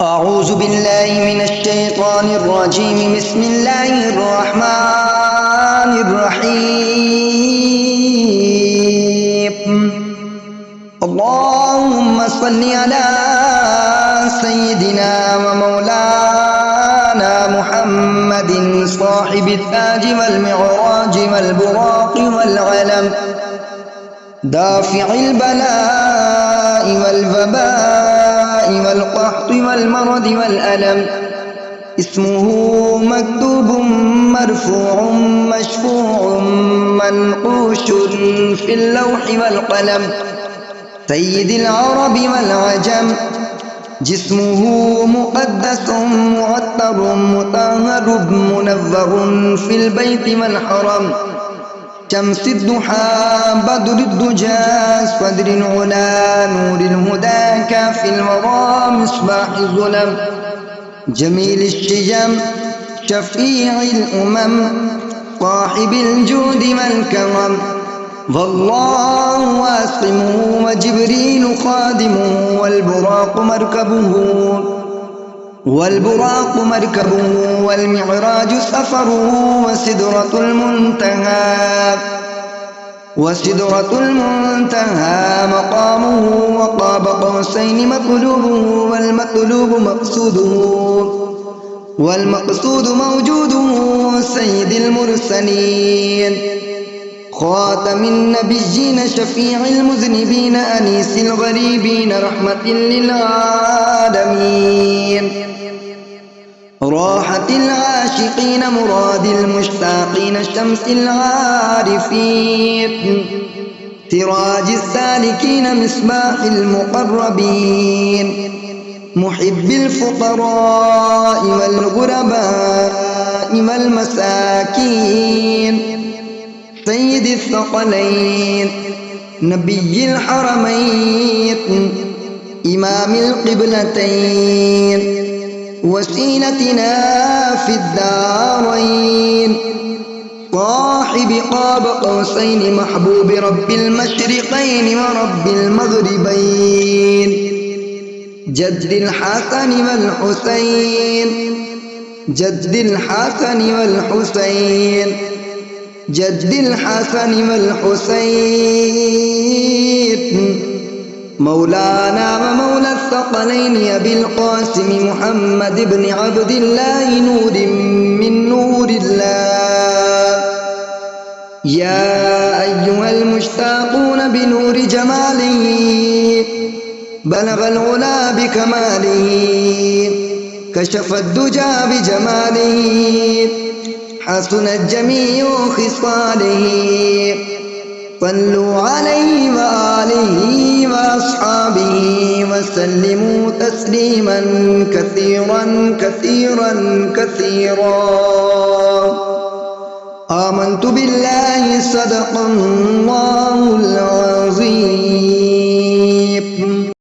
أعوذ بالله من الشيطان الرجيم. بسم الله الرحمن الرحيم. اللهم صل على سيدنا ومولانا محمد صاحب التاج والمعراج والبراق والعلم، دافع البلاء والوباء والقحط والمرض والألم. اسمه مكتوب مرفوع مشفوع منقوش في اللوح والقلم، سيد العرب والعجم. جسمه مقدس معطر مطهر منور في البيت والحرم، شمس الضحى بدر الدجى صدر العلا نور الهدى كافي الورى مصباح الظلم، جميل الشجم شفيع الأمم صاحب الجود والكرم. والله واصمه وجبريل خادمه والبراق مركبه والمعراج سفره وسدرة المنتهى مقامه، وقاب قوسين مطلوبه والمقصود موجوده، سيد المرسلين خاتم النبيين شفيع المذنبين أنيس الغريبين رحمة للعالمين، راحة العاشقين مراد المشتاقين شمس العارفين، سراج السالكين مصباح المقربين، محب الفقراء والغرباء والمساكين، سيد الثقلين نبي الحرمين إمام القبلتين، وسيلتنا في الدارين، صاحب قاب قوسين محبوب رب المشرقين ورب المغربين، جد الحسن والحسين مولانا ومولى الثقلين أبي القاسم محمد بن عبد الله نور من نور الله. يا أيها المشتاقون بنور جماله بلغ العلا بكماله، كشف الدجى بجماله، حسنت جميع خصاله. صلوا عليه وآله وأصحابه وسلموا تسليما كثيرا كثيرا كثيرا. آمنت بالله صدق الله العظيم.